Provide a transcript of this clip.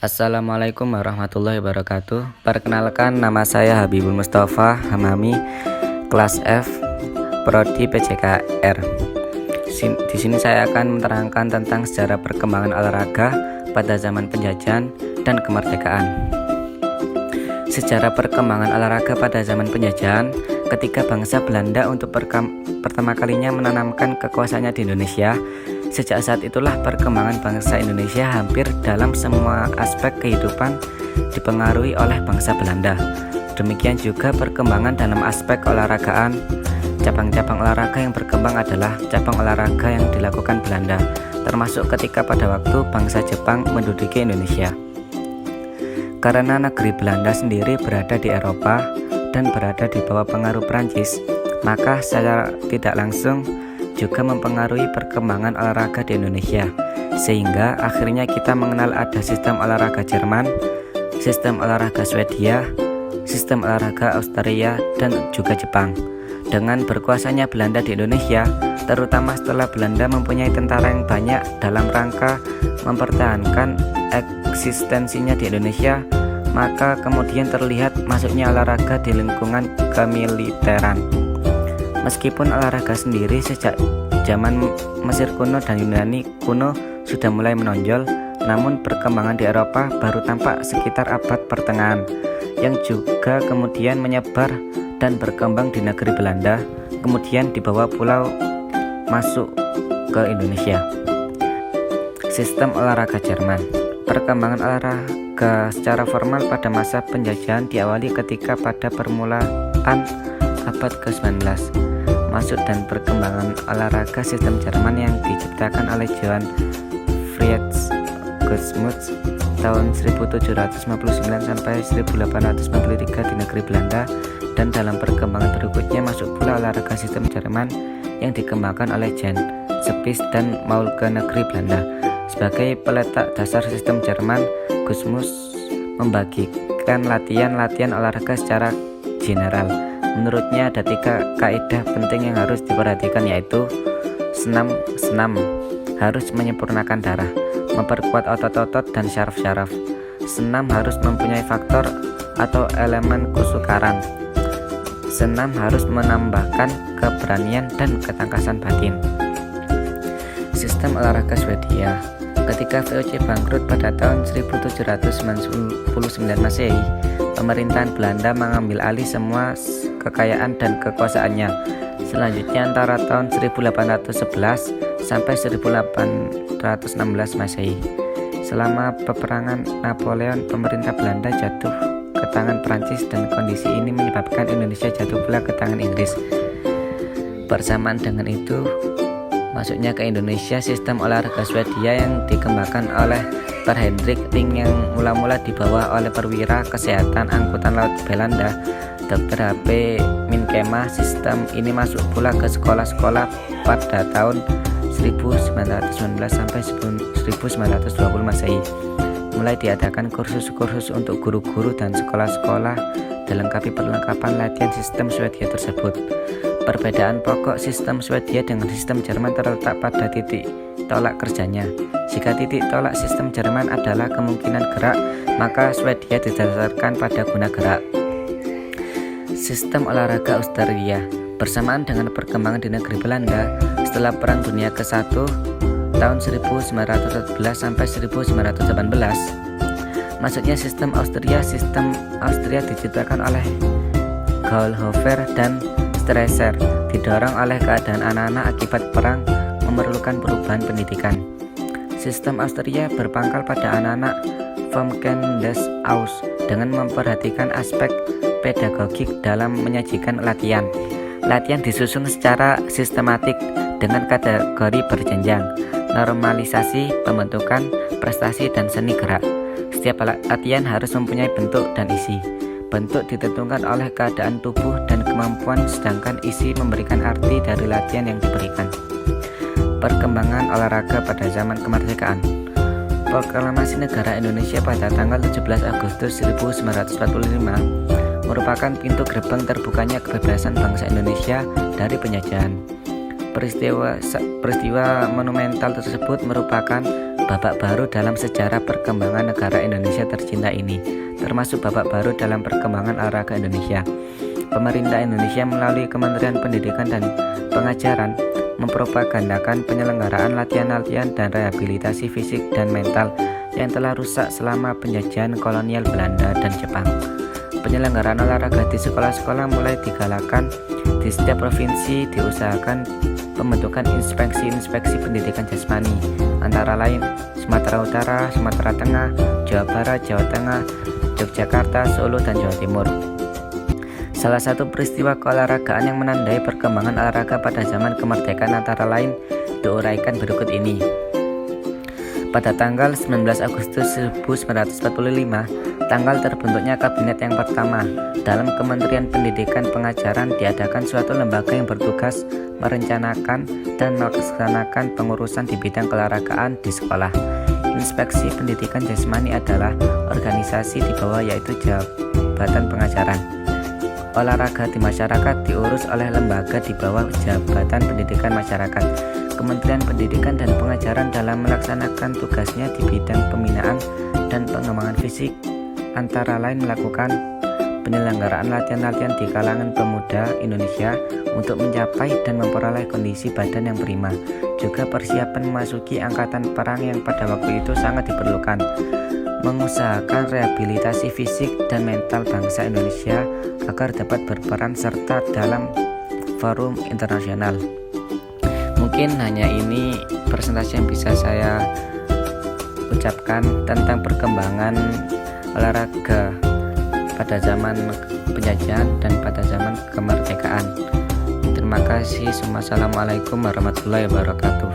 Assalamualaikum warahmatullahi wabarakatuh. Perkenalkan, nama saya Habibul Mustafa Hamami, kelas F, Prodi PJKR. Di sini saya akan menerangkan tentang sejarah perkembangan olahraga pada zaman penjajahan dan kemerdekaan. Sejarah perkembangan olahraga pada zaman penjajahan, ketika bangsa Belanda untuk pertama kalinya menanamkan kekuasaannya di Indonesia. Sejak saat itulah perkembangan bangsa Indonesia hampir dalam semua aspek kehidupan dipengaruhi oleh bangsa Belanda. Demikian juga perkembangan dalam aspek olahragaan. Cabang-cabang olahraga yang berkembang adalah cabang olahraga yang dilakukan Belanda, termasuk ketika pada waktu bangsa Jepang menduduki Indonesia. Karena negeri Belanda sendiri berada di Eropa dan berada di bawah pengaruh Prancis, maka secara tidak langsung juga mempengaruhi perkembangan olahraga di Indonesia, sehingga akhirnya kita mengenal ada sistem olahraga Jerman, sistem olahraga Swedia, sistem olahraga Austria, dan juga Jepang. Dengan berkuasanya Belanda di Indonesia, terutama setelah Belanda mempunyai tentara yang banyak dalam rangka mempertahankan eksistensinya di Indonesia, maka kemudian terlihat masuknya olahraga di lingkungan kemiliteran. Meskipun olahraga sendiri sejak zaman Mesir kuno dan Yunani kuno sudah mulai menonjol, namun perkembangan di Eropa baru tampak sekitar abad pertengahan, yang juga kemudian menyebar dan berkembang di negeri Belanda, kemudian dibawa pulau masuk ke Indonesia. Sistem olahraga Jerman. Perkembangan olahraga secara formal pada masa penjajahan diawali ketika pada permulaan abad ke-19. Masuk dan perkembangan olahraga sistem Jerman yang diciptakan oleh Johann Friedrich Gusmus tahun 1759 sampai 1893 di negeri Belanda, dan dalam perkembangan berikutnya masuk pula olahraga sistem Jerman yang dikembangkan oleh Jan Spies dan Maul ke negeri Belanda. Sebagai peletak dasar sistem Jerman, Gusmus membagikan latihan olahraga secara general. Menurutnya ada 3 kaidah penting yang harus diperhatikan, yaitu senam harus menyempurnakan darah, memperkuat otot-otot dan syaraf-syaraf. Senam harus mempunyai faktor atau elemen kesukaran. Senam harus menambahkan keberanian dan ketangkasan batin. Sistem olahraga Swedia. Ketika VOC bangkrut pada tahun 1799 Masehi, pemerintahan Belanda mengambil alih semua kekayaan dan kekuasaannya. Selanjutnya antara tahun 1811 sampai 1816 Masehi, selama peperangan Napoleon, pemerintah Belanda jatuh ke tangan Prancis, dan kondisi ini menyebabkan Indonesia jatuh pula ke tangan Inggris. Bersamaan dengan itu, masuknya ke Indonesia sistem olahraga Swedia yang dikembangkan oleh Per Hendrik Ring yang mula-mula dibawa oleh perwira kesehatan angkutan laut Belanda, Dr. H.P. Minkema. Sistem ini masuk pula ke sekolah-sekolah pada tahun 1919 sampai 1920 Masehi. Mulai diadakan kursus-kursus untuk guru-guru dan sekolah-sekolah dilengkapi perlengkapan latihan sistem Swedia tersebut. Perbedaan pokok sistem Swedia dengan sistem Jerman terletak pada titik tolak kerjanya. Jika titik tolak sistem Jerman adalah kemungkinan gerak, maka Swedia didasarkan pada guna gerak. Sistem olahraga Austria. Bersamaan dengan perkembangan di negeri Belanda setelah Perang Dunia ke-1 tahun 1914 sampai 1918, masuknya sistem Austria diciptakan oleh Gaulhofer dan Stresser, didorong oleh keadaan anak-anak akibat perang memerlukan perubahan pendidikan. Sistem Austria berpangkal pada anak-anak Volkskendes-Aus dengan memperhatikan aspek pedagogik dalam menyajikan latihan. Latihan disusun secara sistematik dengan kategori berjenjang, normalisasi, pembentukan, prestasi, dan seni gerak. Setiap latihan harus mempunyai bentuk dan isi. Bentuk ditentukan oleh keadaan tubuh dan kemampuan, sedangkan isi memberikan arti dari latihan yang diberikan. Perkembangan olahraga pada zaman kemerdekaan. Proklamasi Negara Indonesia pada tanggal 17 Agustus 1945 merupakan pintu gerbang terbukanya kebebasan bangsa Indonesia dari penjajahan. Peristiwa monumental tersebut merupakan babak baru dalam sejarah perkembangan negara Indonesia tercinta ini, termasuk babak baru dalam perkembangan olahraga Indonesia. Pemerintah Indonesia melalui Kementerian Pendidikan dan Pengajaran mempropagandakan penyelenggaraan latihan-latihan dan rehabilitasi fisik dan mental yang telah rusak selama penjajahan kolonial Belanda dan Jepang. Penyelenggaraan olahraga di sekolah-sekolah mulai digalakkan. Di setiap provinsi diusahakan pembentukan inspeksi pendidikan jasmani, antara lain Sumatera Utara, Sumatera Tengah, Jawa Barat, Jawa Tengah, Yogyakarta, Solo, dan Jawa Timur. Salah satu peristiwa keolahragaan yang menandai perkembangan olahraga pada zaman kemerdekaan antara lain diuraikan berikut ini. Pada tanggal 19 Agustus 1945, tanggal terbentuknya kabinet yang pertama. Dalam Kementerian Pendidikan Pengajaran diadakan suatu lembaga yang bertugas merencanakan dan melaksanakan pengurusan di bidang keolahragaan di sekolah. Inspeksi Pendidikan Jasmani adalah organisasi di bawah yaitu Jabatan Pengajaran. Olahraga di masyarakat diurus oleh lembaga di bawah Jabatan Pendidikan Masyarakat. Kementerian Pendidikan dan Pengajaran dalam melaksanakan tugasnya di bidang pembinaan dan pengembangan fisik antara lain melakukan penyelenggaraan latihan-latihan di kalangan pemuda Indonesia untuk mencapai dan memperoleh kondisi badan yang prima, juga persiapan memasuki angkatan perang yang pada waktu itu sangat diperlukan, mengusahakan rehabilitasi fisik dan mental bangsa Indonesia agar dapat berperan serta dalam forum internasional. Mungkin hanya ini presentasi yang bisa saya ucapkan tentang perkembangan olahraga pada zaman penjajahan dan pada zaman kemerdekaan. Terima kasih. Wassalamualaikum warahmatullahi wabarakatuh.